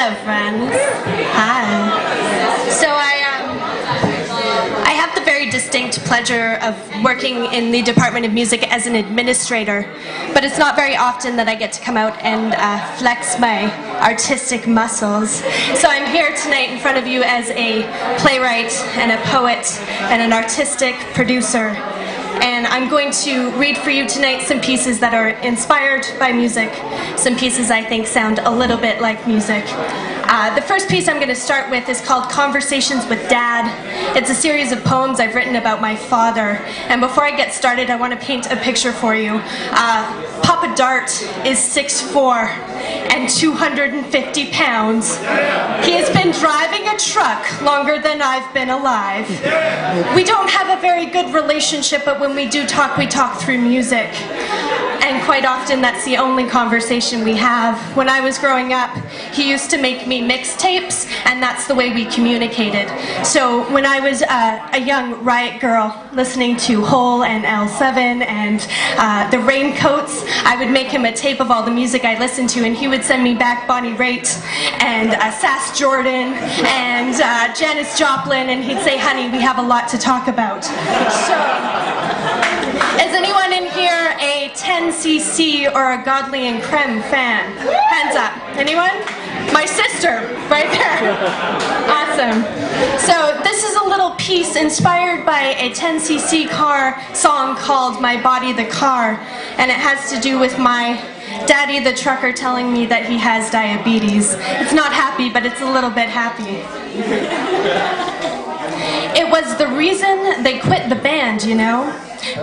Hello, friends. Hi. So I have the very distinct pleasure of working in the Department of Music as an administrator, but it's not very often that I get to come out and flex my artistic muscles. So I'm here tonight in front of you as a playwright and a poet and an artistic producer. And I'm going to read for you tonight some pieces that are inspired by music, some pieces I think sound a little bit like music. The first piece I'm going to start with is called Conversations with Dad. It's a series of poems I've written about my father. And before I get started, I want to paint a picture for you. Papa Dart is 6'4" and 250 pounds. He has been driving a truck longer than I've been alive. We don't have a very good relationship, but when we do talk, we talk through music. And quite often that's the only conversation we have. When I was growing up, he used to make me mixtapes, and that's the way we communicated. So when I was a young riot girl listening to Hole and L7 and the Raincoats, I would make him a tape of all the music I listened to, and he would send me back Bonnie Raitt and Sass Jordan and Janis Joplin, and he'd say, honey, we have a lot to talk about. So, is anyone in here a 10cc or a Godly and Creme fan? Hands up. Anyone? My sister, right there. Awesome. So this is a little piece inspired by a 10cc car song called My Body the Car, and it has to do with my daddy the trucker telling me that he has diabetes. It's not happy, but it's a little bit happy. It was the reason they quit the band, you know?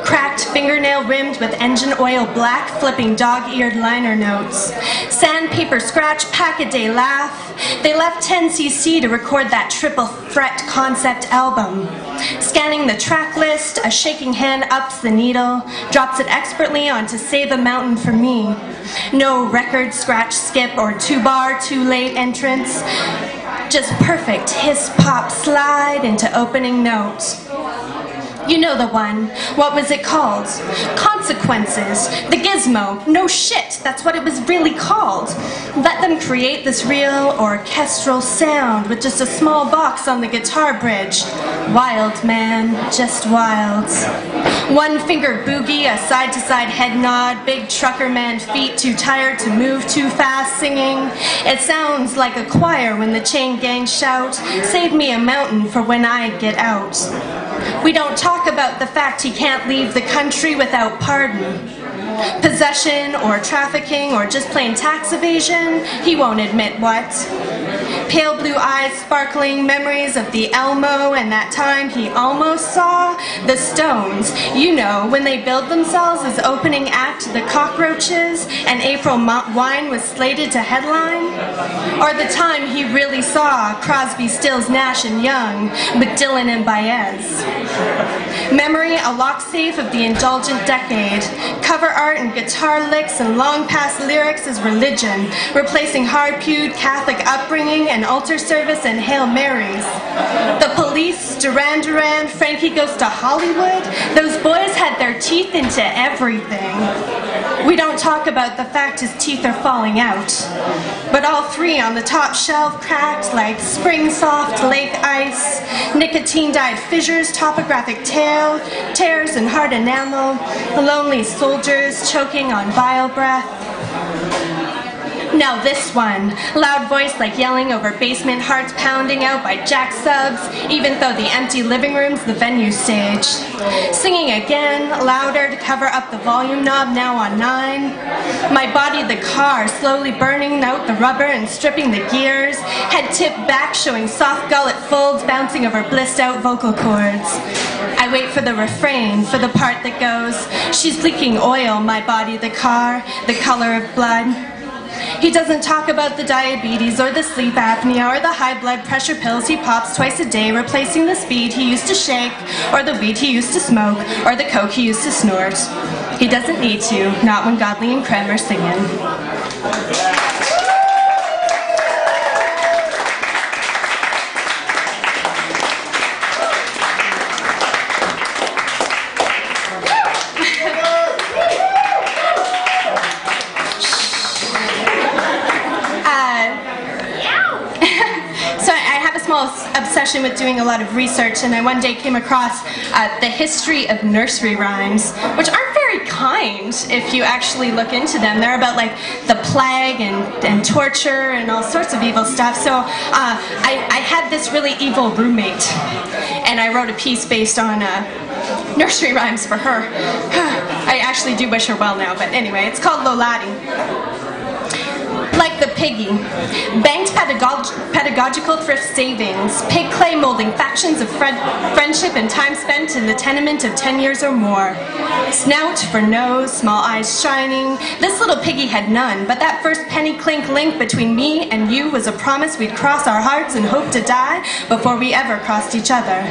Cracked fingernail rimmed with engine oil black, flipping dog-eared liner notes. Sandpaper scratch, pack-a-day laugh. They left 10cc to record that triple threat concept album. Scanning the track list, a shaking hand ups the needle, drops it expertly onto Save a Mountain for Me. No record, scratch, skip, or two-bar, too-late entrance. Just perfect hiss-pop slide into opening notes. You know the one. What was it called? Consequences. The Gizmo. No shit, that's what it was really called. Let them create this real orchestral sound with just a small box on the guitar bridge. Wild, man. Just wild. One finger boogie, a side-to-side head nod, big trucker man feet too tired to move too fast singing. It sounds like a choir when the chain gang shout, save me a mountain for when I get out. We don't talk about the fact he can't leave the country without pardon. Possession or trafficking or just plain tax evasion, he won't admit what. Pale blue eyes sparkling, memories of the Elmo and that time he almost saw the Stones. You know, when they billed themselves as opening act the Cockroaches and April Wine was slated to headline. Or the time he really saw Crosby, Stills, Nash and Young with Dylan and Baez. Memory, a lock safe of the indulgent decade. Cover art and guitar licks and long past lyrics as religion, replacing hard-pewed Catholic upbringing and altar service and Hail Marys. The Police, Duran Duran, Frankie Goes to Hollywood, those boys had their teeth into everything. We don't talk about the fact his teeth are falling out, but all three on the top shelf cracked like spring soft lake ice, nicotine-dyed fissures, topographic tears and hard enamel, lonely soldiers choking on vile breath. Now this one, loud voice like yelling over basement, hearts pounding out by jack subs, even though the empty living room's the venue stage. Singing again, louder to cover up the volume knob now on 9. My body the car, slowly burning out the rubber and stripping the gears, head tipped back showing soft gullet folds bouncing over blissed out vocal cords. I wait for the refrain, for the part that goes, she's leaking oil, my body the car, the color of blood. He doesn't talk about the diabetes or the sleep apnea or the high blood pressure pills he pops twice a day, replacing the speed he used to shake, or the weed he used to smoke, or the coke he used to snort. He doesn't need to, not when Godly and Creme are singing. small obsession with doing a lot of research, and I one day came across the history of nursery rhymes, which aren't very kind if you actually look into them. They're about like the plague and torture and all sorts of evil stuff. So I had this really evil roommate, and I wrote a piece based on nursery rhymes for her. I actually do wish her well now, but anyway, it's called Lolati. Like the piggy, banked pedagogical thrift savings, pig clay molding factions of friendship and time spent in the tenement of 10 years or more. Snout for nose, small eyes shining, this little piggy had none, but that first penny clink link between me and you was a promise we'd cross our hearts and hope to die before we ever crossed each other.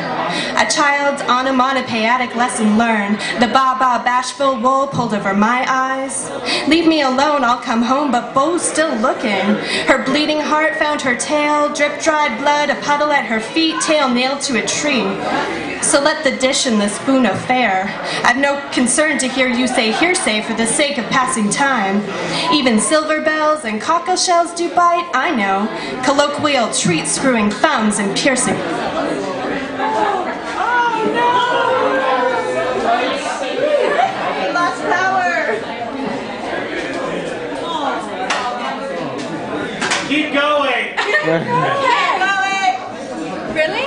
A child's onomatopoeic lesson learned, the ba-ba bashful wool pulled over my eyes. Leave me alone, I'll come home, but Bo's still looking. Her bleeding heart found her tail, drip-dried blood, a puddle at her feet, tail nailed to a tree. So let the dish and the spoon of fare. I've no concern to hear you say hearsay for the sake of passing time. Even silver bells and cockle shells do bite, I know. Colloquial treat screwing thumbs and piercing. Oh no! We lost power! Keep going! Keep going! Really?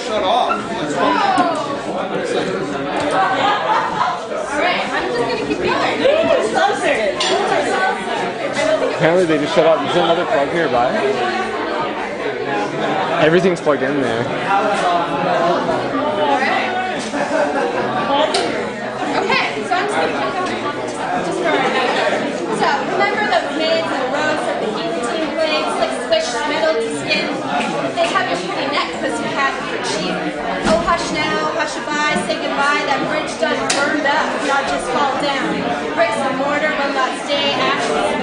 Shut off. Alright, I'm just gonna keep going. Apparently they just shut off. Is there another plug nearby? Everything's plugged in there. Okay, so I'm just gonna keep going. Just for right now. So, remember the maids and the rows of the guillotine blades, like squish metal to skin? They have your pretty neck because you have it for cheap. Oh, hush now, hush-a-bye, say goodbye, that bridge done burned up, not just fall down. Bricks and mortar will not stay, ashes